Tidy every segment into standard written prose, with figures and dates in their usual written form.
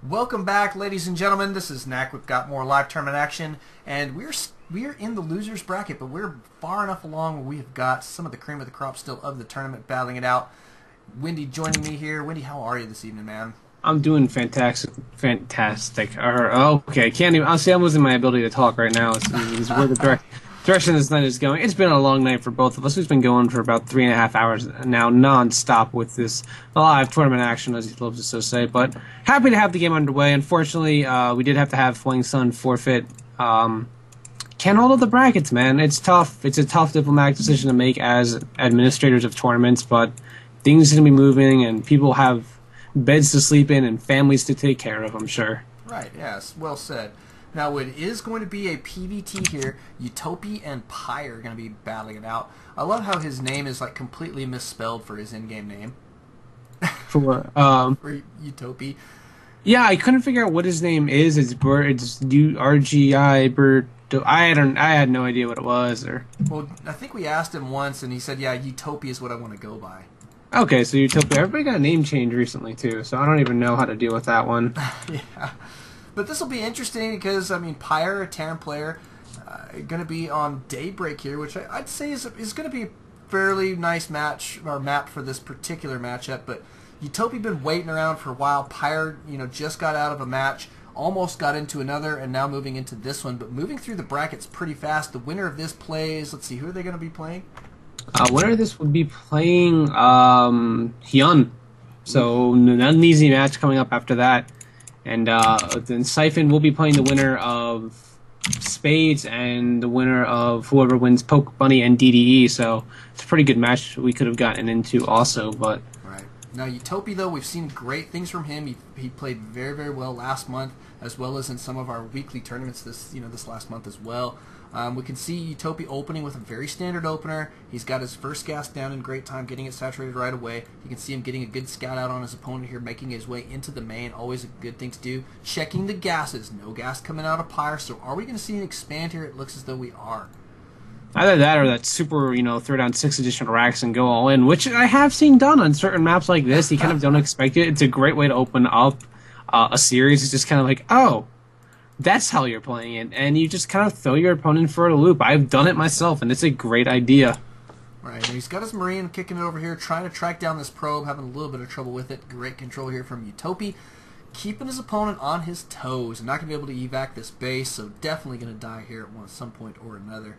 Welcome back, ladies and gentlemen. This is Knack. We've got more live tournament action, and we're in the losers bracket, but we're far enough along where we have got some of the cream of the crop still of the tournament battling it out. Wendy joining me here. Wendy, how are you this evening, man? I'm doing fantastic. Okay, I can't even. Honestly, I'm losing my ability to talk right now. It's where the direction this night is going. It's been a long night for both of us. We've been going for about 3.5 hours now, non-stop with this live tournament action, as he loves to so say. But happy to have the game underway. Unfortunately, we did have to have Fling Sun forfeit. Can't hold up the brackets, man. It's tough. It's a tough diplomatic decision to make as administrators of tournaments, but things are going to be moving, and people have beds to sleep in and families to take care of, I'm sure. Right, yes, well said. Now, it is going to be a PvT here. Bo3 and iSPyre are going to be battling it out. I love how his name is like completely misspelled for his in-game name. For Bo3. Yeah, I couldn't figure out what his name is. It's RGIBourtopi. I had no idea what it was. Well, I think we asked him once, and he said, "Yeah, Bo3 is what I want to go by." Okay, so Utopia. Everybody got a name change recently too, so I don't even know how to deal with that one. Yeah. But this will be interesting because, I mean, iSPyre, a Terran player, going to be on Daybreak here, which I'd say is going to be a fairly nice match or map for this particular matchup. But Bo3 been waiting around for a while. iSPyre, just got out of a match, almost got into another, and now moving into this one. But moving through the brackets pretty fast. The winner of this plays, let's see, who are they going to be playing? Winner of this would be playing Hyun. So not an easy match coming up after that. And then Siphon will be playing the winner of Spades and the winner of whoever wins Poke Bunny and DDE. So it's a pretty good match we could have gotten into also. But right. Now, Bo3, though, we've seen great things from him. He played very, very well last month, as well as in some of our weekly tournaments this last month as well. We can see Bo3 opening with a very standard opener. He's got his first gas down in great time, getting it saturated right away. You can see him getting a good scout out on his opponent here, making his way into the main. Always a good thing to do. Checking the gases. No gas coming out of iSPyre. So are we going to see an expand here? It looks as though we are. Either that or that super, throw down 6 additional racks and go all in, which I have seen done on certain maps like this. You kind of don't expect it. It's a great way to open up a series. It's just kind of like, oh, that's how you're playing it, and you just kind of throw your opponent for a loop. I've done it myself, and it's a great idea. Right, and he's got his Marine kicking it over here, trying to track down this probe, having a little bit of trouble with it. Great control here from Bo3, keeping his opponent on his toes. Not going to be able to evac this base, so definitely going to die here at some point or another.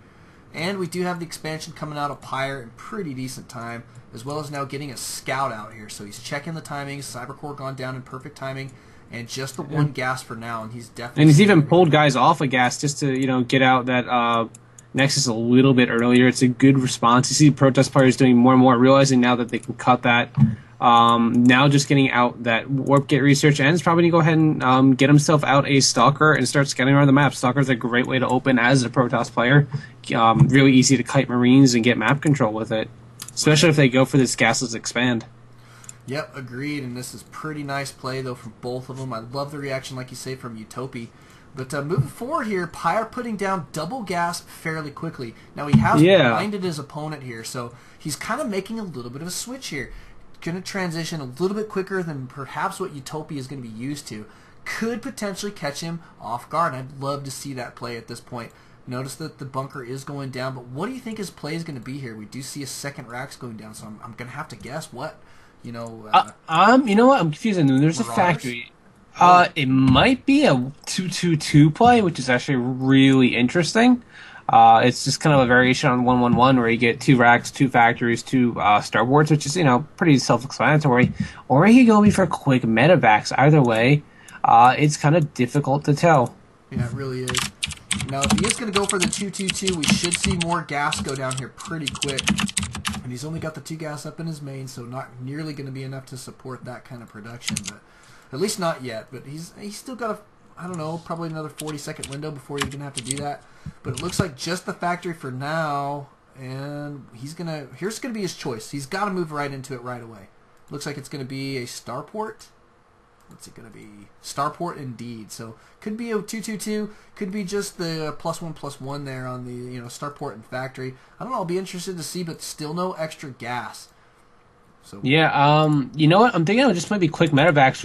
And we do have the expansion coming out of iSPyre in pretty decent time, as well as now getting a scout out here. So he's checking the timings. Cybercore gone down in perfect timing. And just the one gas for now, and he's definitely... And he's even pulled guys off of gas just to, get out that Nexus a little bit earlier. It's a good response. You see protest players doing more and more, realizing now that they can cut that. Now just getting out that warp gate research, and he's probably going to go ahead and get himself out a Stalker and start scanning around the map. Stalker's a great way to open as a protest player. Really easy to kite Marines and get map control with it, especially if they go for this gasless expand. Yep, agreed, and this is pretty nice play, though, from both of them. I love the reaction, like you say, from Bo3. But moving forward here, iSPyre putting down double gas fairly quickly. Now, he has blinded his opponent here, so he's kind of making a little bit of a switch here. Going to transition a little bit quicker than perhaps what Bo3 is going to be used to. Could potentially catch him off guard. I'd love to see that play at this point. Notice that the bunker is going down, but what do you think his play is going to be here? We do see a second racks going down, so I'm going to have to guess what. You know what? I'm confused. There's Marauders? A factory. It might be a 2-2-2 play, which is actually really interesting. It's just kind of a variation on 1-1-1, where you get 2 racks, 2 factories, 2 starboards, which is pretty self-explanatory. Or he could go for quick medevacs. Either way, it's kind of difficult to tell. Yeah, it really is. Now, if he is going to go for the 2-2-2, we should see more gas go down here pretty quick. And he's only got the 2 gas up in his main, so not nearly going to be enough to support that kind of production. But at least not yet. But he's still got I don't know, probably another 40-second window before he's going to have to do that. But it looks like just the factory for now, and here's going to be his choice. He's got to move right into it right away. Looks like it's going to be a starport. What's it going to be? Starport indeed. So could be a 2-2-2. Could be just the +1/+1 there on the starport and factory. I don't know. I'll be interested to see, but still no extra gas. So Yeah, you know what? I'm thinking of just maybe quick medevacs.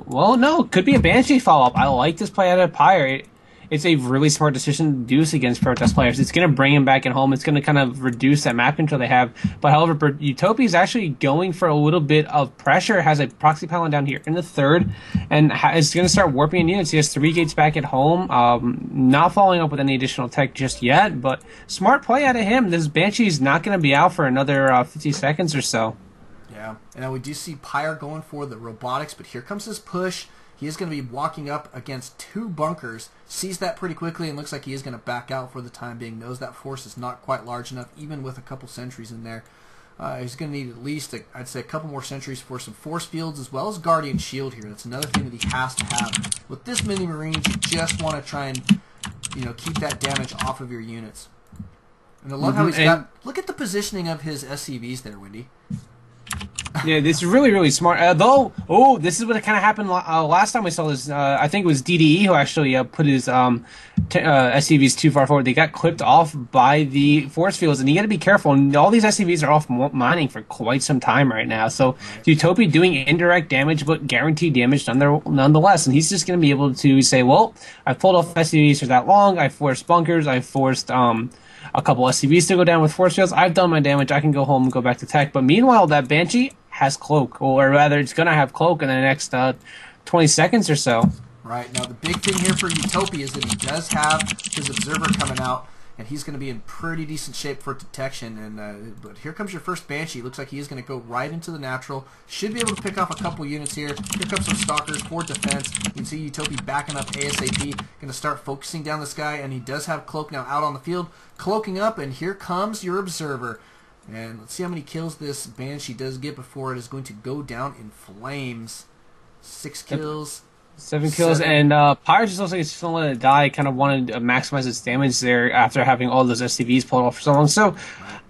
Well, no, it could be a Banshee follow-up. I like this play out of Pyre. It's a really smart decision to do this against Protest players. It's going to bring him back at home. It's going to kind of reduce that map control they have. But however, Utopia is actually going for a little bit of pressure. Has a proxy pylon down here in the third, and is going to start warping in units. He has 3 gates back at home. Not following up with any additional tech just yet, but smart play out of him. This Banshee is not going to be out for another 50 seconds or so. yeah, and now we do see Pyre going for the robotics, but here comes his push. He is going to be walking up against 2 bunkers, sees that pretty quickly, and looks like he is going to back out for the time being. Knows that force is not quite large enough, even with a couple sentries in there. He's going to need at least, I'd say, a couple more sentries for some force fields, as well as Guardian Shield here. That's another thing that he has to have. With this many Marines, you just want to try and, keep that damage off of your units. And I love how he's got... Look at the positioning of his SCVs there, Wendy. Yeah, this is really, really smart. This is what kind of happened last time we saw this. I think it was DDE who actually put his SCVs too far forward. They got clipped off by the force fields, and you got to be careful. And all these SCVs are off mining for quite some time right now. So Utopia doing indirect damage, but guaranteed damage nonetheless. And he's just going to be able to say, well, I pulled off SCVs for that long. I forced bunkers. I forced a couple SCVs to go down with force fields. I've done my damage. I can go home and go back to tech. But meanwhile, that Banshee has cloak, or rather, it's going to have cloak in the next 20 seconds or so. Right. Now, the big thing here for Utopia is that he does have his observer coming out, and he's going to be in pretty decent shape for detection. And but here comes your first Banshee. Looks like he is going to go right into the natural. Should be able to pick off a couple units here. Here comes some stalkers for defense. You can see Utopia backing up ASAP. Going to start focusing down this guy, and he does have cloak now out on the field. Cloaking up, and here comes your observer. And let's see how many kills this Banshee does get before it is going to go down in flames. 6 kills. 7 kills, and Pyre just looks like it's still let it die. Kind of wanted to maximize its damage there after having all those SCVs pulled off for so long. So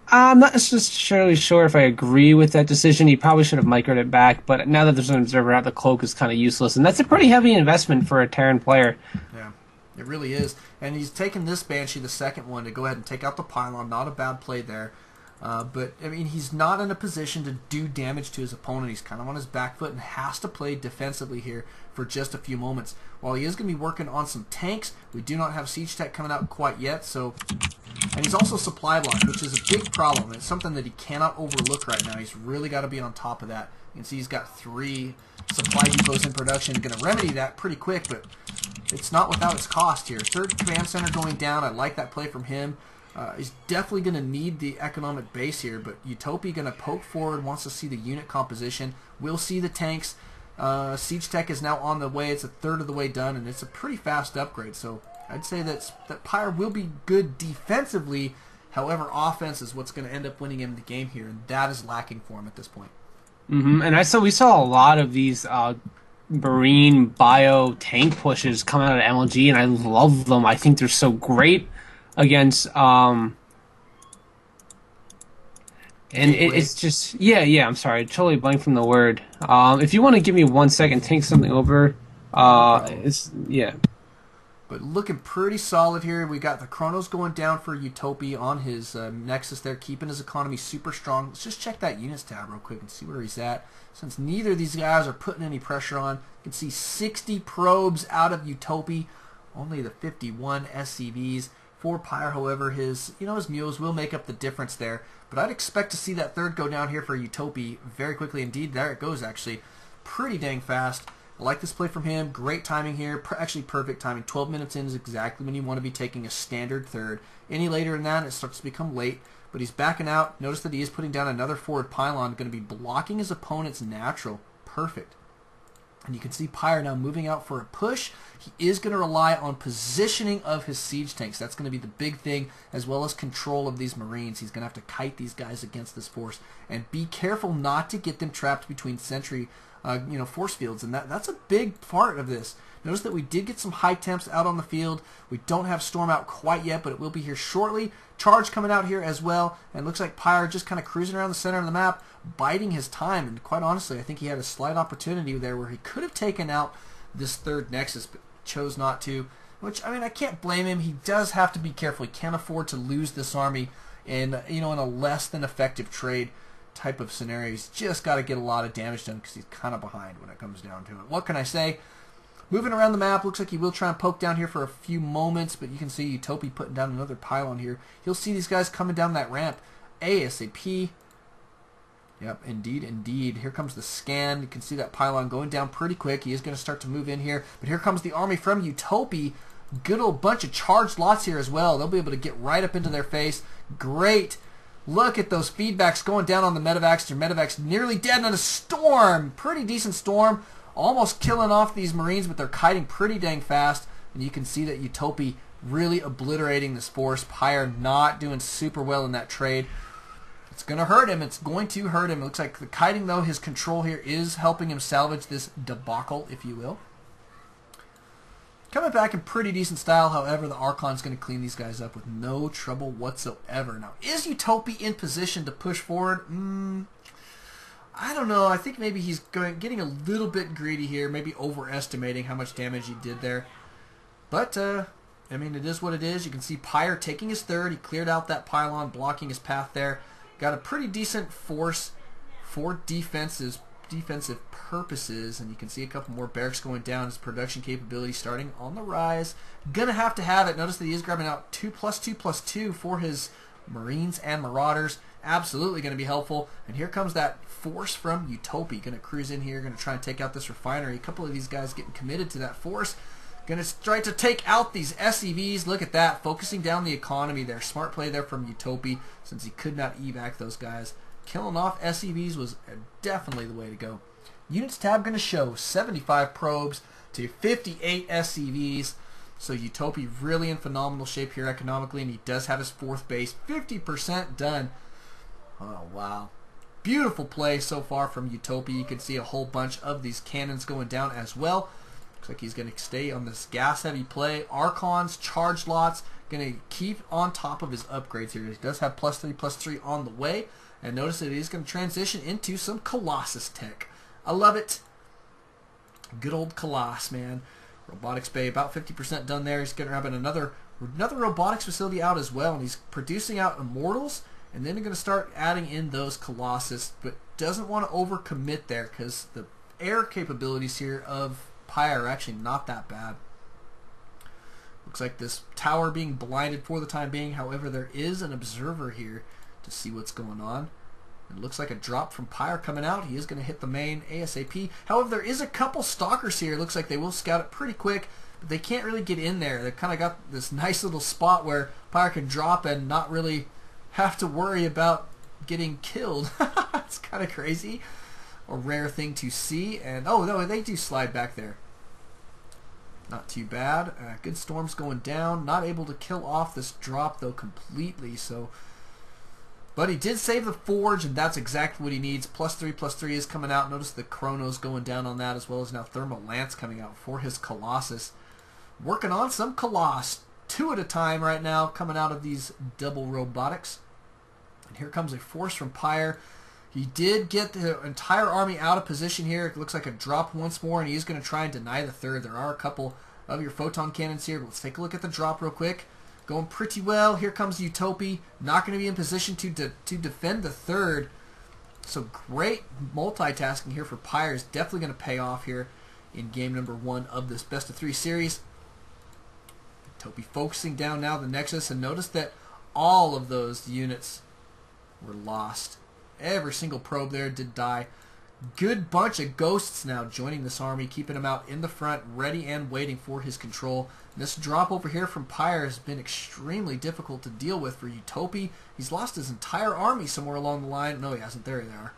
I'm not necessarily sure if I agree with that decision. He probably should have microed it back, but now that there's an observer out, the cloak is kind of useless, and that's a pretty heavy investment for a Terran player. Yeah, it really is. And he's taken this Banshee, the second one, to go ahead and take out the pylon. Not a bad play there. But, I mean, he's not in a position to do damage to his opponent. He's kind of on his back foot and has to play defensively here for just a few moments. While he is going to be working on some tanks, we do not have siege tech coming out quite yet. And he's also supply blocked, which is a big problem. It's something that he cannot overlook right now. He's really got to be on top of that. You can see he's got 3 supply depots in production. Going to remedy that pretty quick, but it's not without its cost here. 3rd command center going down. I like that play from him. He's definitely going to need the economic base here, but Utopia going to poke forward, wants to see the unit composition. We'll see the tanks. Siege Tech is now on the way. It's a 1/3 of the way done, and it's a pretty fast upgrade. So I'd say that Pyre will be good defensively. However, offense is what's going to end up winning him the game here, and that is lacking for him at this point. And we saw a lot of these Marine bio tank pushes come out of MLG, and I love them. I think they're so great against it's just I'm sorry, totally blank from the word. If you want to give me 1 second, take something over. But looking pretty solid here. We got the Chronos going down for Utopia on his Nexus there, keeping his economy super strong. Let's just check that units tab real quick and see where he's at. Since neither of these guys are putting any pressure on, you can see 60 probes out of Utopia, only the 51 SCVs. For Pyre, however, his mules will make up the difference there. But I'd expect to see that 3rd go down here for Utopia very quickly indeed. There it goes, actually. Pretty dang fast. I like this play from him. Great timing here. Actually, perfect timing. 12 minutes in is exactly when you want to be taking a standard 3rd. Any later than that, it starts to become late. But he's backing out. Notice that he is putting down another forward pylon. Going to be blocking his opponent's natural. Perfect. And you can see Pyre now moving out for a push. He is going to rely on positioning of his siege tanks. That's going to be the big thing, as well as control of these Marines. He's going to have to kite these guys against this force. And be careful not to get them trapped between sentry force fields. And that's a big part of this. Notice that we did get some high temps out on the field. We don't have Storm out quite yet, but it will be here shortly. Charge coming out here as well. And it looks like Pyre just kind of cruising around the center of the map, biding his time. And quite honestly, I think he had a slight opportunity there where he could have taken out this 3rd Nexus, but chose not to. Which, I mean, I can't blame him. He does have to be careful. He can't afford to lose this army in a less than effective trade. type of scenario, he's just got to get a lot of damage done because he's kind of behind when it comes down to it. What can I say? Moving around the map, looks like he will try and poke down here for a few moments, but you can see Bourtopi putting down another pylon here. You'll see these guys coming down that ramp ASAP. Yep, indeed, indeed. Here comes the scan. You can see that pylon going down pretty quick. He is going to start to move in here, but here comes the army from Bourtopi. Good old bunch of charged lots here as well. They'll be able to get right up into their face. Great. Look at those feedbacks going down on the medevacs. Their medevacs nearly dead in a storm. Pretty decent storm. Almost killing off these Marines, but they're kiting pretty dang fast. And you can see that Bourtopi really obliterating this force. Pyre not doing super well in that trade. It's going to hurt him. It's going to hurt him. It looks like the kiting, though, his control here is helping him salvage this debacle, if you will. Coming back in pretty decent style, however, the Archon's going to clean these guys up with no trouble whatsoever. Now, is Bourtopi in position to push forward? I don't know. I think maybe he's getting a little bit greedy here, maybe overestimating how much damage he did there. But, I mean, it is what it is. You can see Pyre taking his third. He cleared out that pylon, blocking his path there. Got a pretty decent force for defensive purposes, and you can see a couple more barracks going down. His production capability starting on the rise. Gonna have to have it. Notice that he is grabbing out 2+2+2 for his Marines and Marauders. Absolutely going to be helpful. And here comes that force from Bourtopi. Going to cruise in here. Going to try and take out this refinery. A couple of these guys getting committed to that force. Going to try to take out these SCVs. Look at that. Focusing down the economy there. Smart play there from Bourtopi since he could not evac those guys. Killing off SCVs was definitely the way to go. Units tab going to show 75 probes to 58 SCVs. So Bourtopi really in phenomenal shape here economically, and he does have his fourth base 50% done. Oh, wow. Beautiful play so far from Bourtopi. You can see a whole bunch of these cannons going down as well. Looks like he's going to stay on this gas-heavy play. Archons, charge lots, going to keep on top of his upgrades here. He does have +3/+3 on the way. And notice that he's going to transition into some Colossus tech. I love it. Good old Colossus, man. Robotics Bay, about 50% done there. He's going to have another robotics facility out as well. And he's producing out Immortals. And then they're going to start adding in those Colossus, but doesn't want to overcommit there because the air capabilities here of Pyre are actually not that bad. Looks like this tower being blinded for the time being. However, there is an observer here to see what's going on. It looks like a drop from Pyre coming out. He is going to hit the main ASAP. However, there is a couple stalkers here. It looks like they will scout it pretty quick, but they can't really get in there. They've kind of got this nice little spot where Pyre can drop and not really have to worry about getting killed. It's kind of crazy. A rare thing to see. And oh no, they do slide back there. Not too bad. Good storms going down. Not able to kill off this drop though completely. But he did save the forge, and that's exactly what he needs. +3/+3 is coming out. Notice the chronos going down on that, as well as now thermal lance coming out for his Colossus. Working on some Colossus. 2 at a time right now coming out of these double robotics. And here comes a force from Pyre. He did get the entire army out of position here. It looks like a drop once more, and he's going to try and deny the third. There are a couple of your photon cannons here, but let's take a look at the drop real quick. Going pretty well. Here comes Bourtopi. Not going to be in position to defend the third. So great multitasking here for Pyre is definitely going to pay off here in game number 1 of this best of 3 series. Bourtopi focusing down now the Nexus, and notice that all of those units were lost. Every single probe there did die. Good bunch of ghosts now joining this army, keeping him out in the front, ready and waiting for his control. And this drop over here from Pyre has been extremely difficult to deal with for Bourtopi. He's lost his entire army somewhere along the line. No, he hasn't. There they are.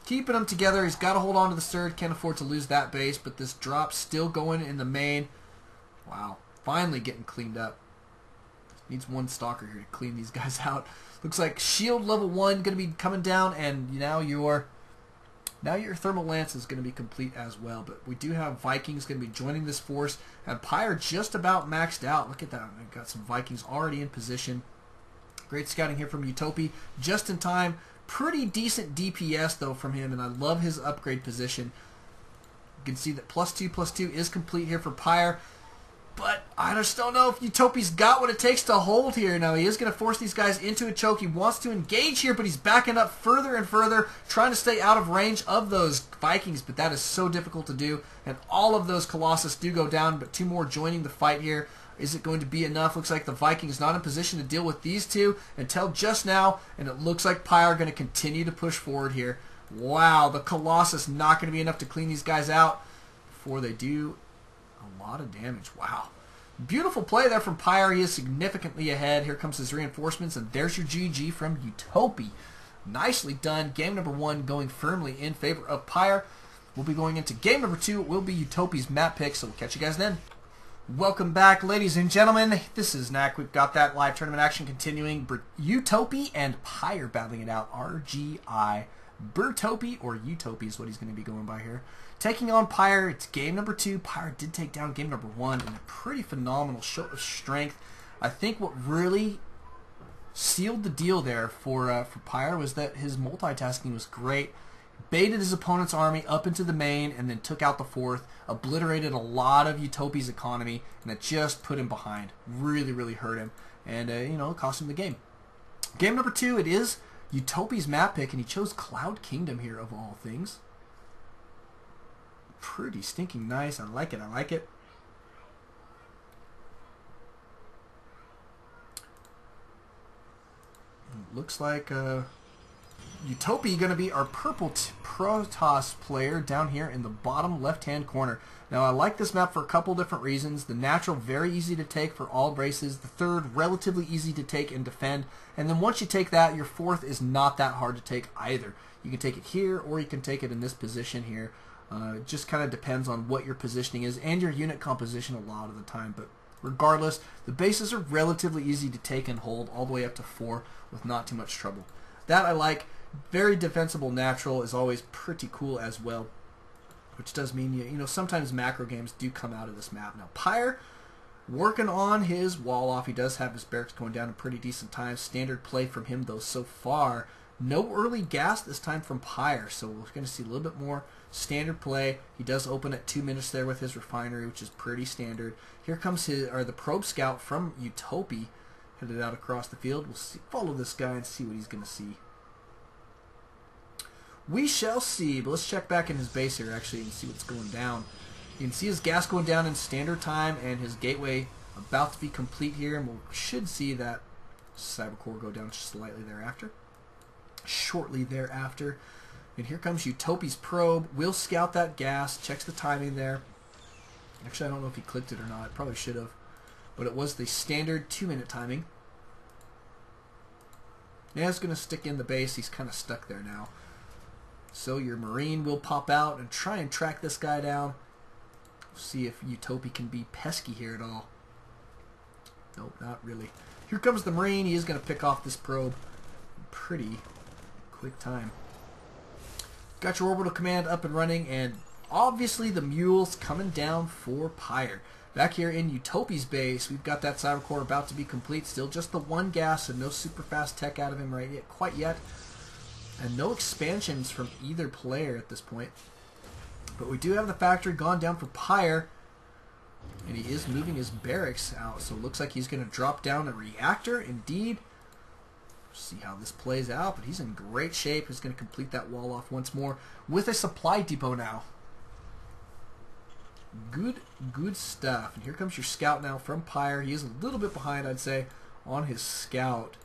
Keeping them together. He's got to hold on to the third. Can't afford to lose that base, but this drop still going in the main. Wow. Finally getting cleaned up. Needs one stalker here to clean these guys out. Looks like shield level 1 going to be coming down, and now your thermal lance is going to be complete as well. But we do have Vikings going to be joining this force. And Pyre just about maxed out. Look at that. We've got some Vikings already in position. Great scouting here from Bourtopi. Just in time. Pretty decent DPS though from him, and I love his upgrade position. You can see that +2/+2 is complete here for Pyre. But I just don't know if Utopi's got what it takes to hold here. Now, he is going to force these guys into a choke. He wants to engage here, but he's backing up further and further, trying to stay out of range of those Vikings, but that is so difficult to do. And all of those Colossus do go down, but 2 more joining the fight here. Is it going to be enough? Looks like the Vikings not in position to deal with these 2 until just now, and it looks like Pyre going to continue to push forward here. Wow, the Colossus not going to be enough to clean these guys out before they do a lot of damage. Wow. Beautiful play there from Pyre. He is significantly ahead. Here comes his reinforcements, and there's your GG from Utopi. Nicely done. Game number 1 going firmly in favor of Pyre. We'll be going into game number 2. It will be Utopi's map pick, so we'll catch you guys then. Welcome back, ladies and gentlemen. This is Knack. We've got that live tournament action continuing. Utopi and Pyre battling it out. RGIBourtopi, or Utopi is what he's going to be going by here. Taking on Pyre. It's game number 2. Pyre did take down game number 1 in a pretty phenomenal show of strength. I think what really sealed the deal there for Pyre was that his multitasking was great. Baited his opponent's army up into the main and then took out the 4th, obliterated a lot of Utopi's economy, and it just put him behind. Really, really hurt him, and it cost him the game. Game number 2, it is Utopi's map pick, and he chose Cloud Kingdom here of all things. Pretty stinking nice. I like it. I like it. Looks like Utopi going to be our purple Protoss player down here in the bottom left-hand corner. Now, I like this map for a couple different reasons. The natural, very easy to take for all races. The 3rd, relatively easy to take and defend. And then once you take that, your 4th is not that hard to take either. You can take it here, or you can take it in this position here. It just kind of depends on what your positioning is and your unit composition a lot of the time. But regardless, the bases are relatively easy to take and hold all the way up to 4 with not too much trouble. That I like. Very defensible natural is always pretty cool as well, which does mean sometimes macro games do come out of this map. Now, Pyre working on his wall off. He does have his barracks going down in pretty decent time. Standard play from him, though, so far. No early gas this time from Pyre, so we're going to see a little bit more standard play. He does open at 2 minutes there with his refinery, which is pretty standard. Here comes the probe scout from Utopi, headed out across the field. We'll follow this guy and see what he's going to see. We shall see, but let's check back in his base here actually and see what's going down. You can see his gas going down in standard time and his gateway about to be complete here, and we should see that cyber core go down slightly thereafter. Shortly thereafter. And here comes Utopi's probe. We'll scout that gas, checks the timing there. Actually, I don't know if he clicked it or not. Probably should have. But it was the standard 2-minute timing. Now it's going to stick in the base. He's kind of stuck there now. So your Marine will pop out and try and track this guy down. See if Utopi can be pesky here at all. Nope, not really. Here comes the Marine. He is going to pick off this probe. Pretty quick time. Got your orbital command up and running, and obviously the mules coming down for Pyre. Back here in Utopi's base, we've got that cyber core about to be complete. Still just the 1 gas, so no super fast tech out of him quite yet. And no expansions from either player at this point. But we do have the factory gone down for Pyre. And he is moving his barracks out. So it looks like he's going to drop down a reactor. Indeed. See how this plays out. But he's in great shape. He's going to complete that wall off once more. With a supply depot now. Good stuff. And here comes your scout now from Pyre. He is a little bit behind, I'd say, on his scout.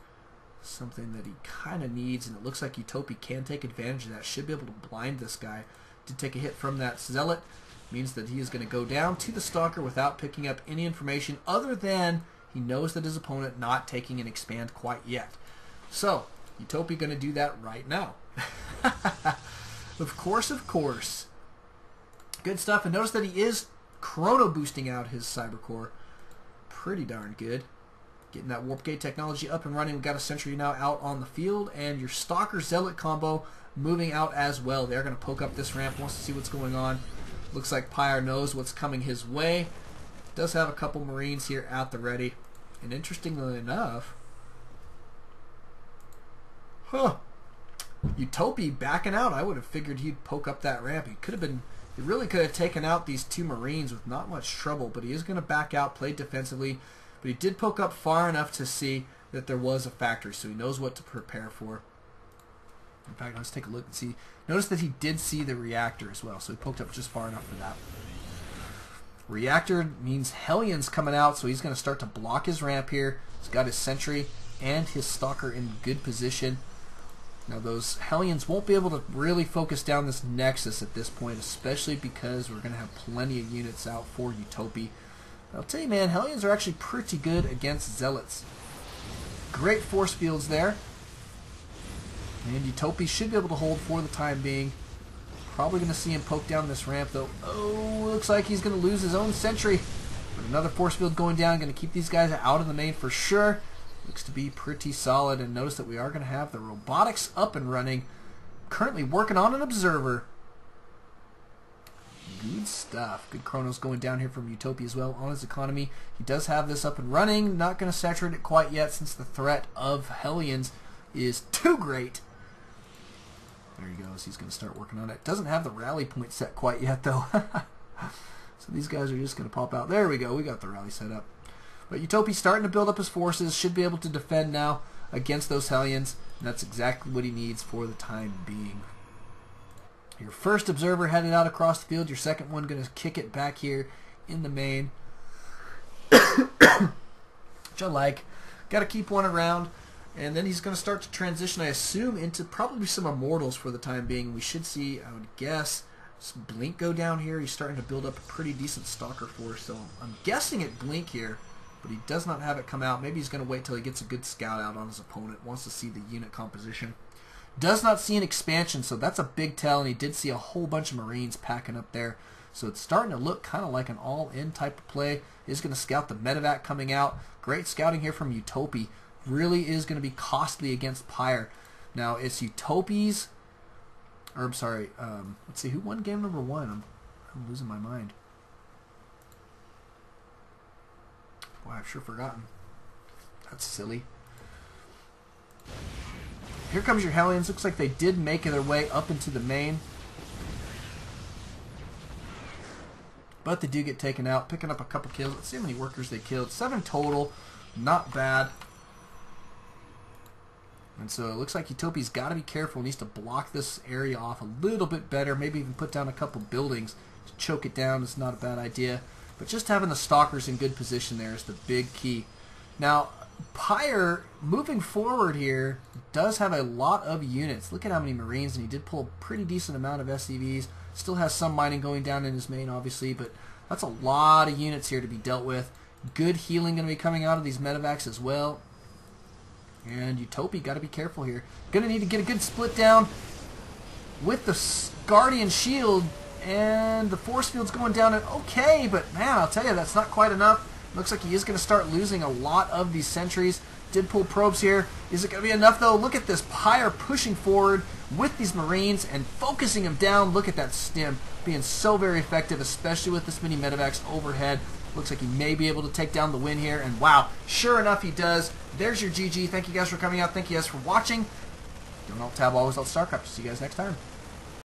Something that he kind of needs, and it looks like Utopi can take advantage of that. Should be able to blind this guy. Did take a hit from that Zealot. Means that he is going to go down to the Stalker without picking up any information other than he knows that his opponent not taking an expand quite yet. So, Utopi going to do that right now. Of course, of course. Good stuff. And notice that he is chrono boosting out his cyber core. Pretty darn good. Getting that warp gate technology up and running. We've got a sentry now out on the field, and your Stalker Zealot combo moving out as well. They're going to poke up this ramp, wants to see what's going on. Looks like Pyre knows what's coming his way. Does have a couple Marines here at the ready. And interestingly enough, Utopi backing out. I would have figured he'd poke up that ramp. He could have been He really could have taken out these 2 Marines with not much trouble, but he is going to back out, play defensively. But he did poke up far enough to see that there was a factory, so he knows what to prepare for. In fact, let's take a look and see. Notice that he did see the reactor as well, so he poked up just far enough for that. Reactor means Hellions coming out, so he's going to start to block his ramp here. He's got his sentry and his stalker in good position. Now those Hellions won't be able to really focus down this Nexus at this point, especially because we're going to have plenty of units out for Utopi. I'll tell you, man, Hellions are actually pretty good against Zealots. Great force fields there. And Utopi should be able to hold for the time being. Probably going to see him poke down this ramp, though. Oh, looks like he's going to lose his own sentry. But another force field going down, going to keep these guys out of the main for sure. Looks to be pretty solid. And notice that we are going to have the robotics up and running. Currently working on an observer. Good stuff. Good chronos going down here from Utopi as well on his economy. He does have this up and running. Not going to saturate it quite yet since the threat of Hellions is too great. There he goes. He's going to start working on it. Doesn't have the rally point set quite yet, though. So these guys are just going to pop out. There we go. We got the rally set up. But Utopi's starting to build up his forces. Should be able to defend now against those Hellions. And that's exactly what he needs for the time being. Your first observer headed out across the field. Your second one going to kick it back here in the main. Which I like. Got to keep one around. And then he's going to start to transition, I assume, into probably some Immortals for the time being. We should see, I would guess, some Blink go down here. He's starting to build up a pretty decent Stalker force. So I'm guessing at Blink here, but he does not have it come out. Maybe he's going to wait till he gets a good scout out on his opponent. Wants to see the unit composition. Does not see an expansion, so that's a big tell. And he did see a whole bunch of Marines packing up there. So it's starting to look kind of like an all-in type of play. He's going to scout the medevac coming out. Great scouting here from Utopi. Really is going to be costly against Pyre. Now, it's Utopi's, or I'm sorry, let's see, who won game number 1? I'm losing my mind. Boy, I've sure forgotten. That's silly. Here comes your Hellions. Looks like they did make their way up into the main. But they do get taken out, picking up a couple kills. Let's see how many workers they killed. 7 total. Not bad. And so it looks like Utopi's got to be careful. He needs to block this area off a little bit better. Maybe even put down a couple buildings to choke it down. Is not a bad idea. But just having the Stalkers in good position there is the big key. Now, Pyre, moving forward here, does have a lot of units. Look at how many Marines, and he did pull a pretty decent amount of SCVs. Still has some mining going down in his main, obviously, but that's a lot of units here to be dealt with. Good healing going to be coming out of these medevacs as well. And Utopi got to be careful here. Going to need to get a good split down with the Guardian Shield, and the force field's going down. And okay, but man, I'll tell you, that's not quite enough. Looks like he is going to start losing a lot of these sentries. Did pull probes here. Is it going to be enough, though? Look at this Pyre pushing forward with these Marines and focusing him down. Look at that stim being so very effective, especially with this many medevacs overhead. Looks like he may be able to take down the win here. And wow, sure enough, he does. There's your GG. Thank you guys for coming out. Thank you guys for watching. Don't alt tab always alt Starcraft. See you guys next time.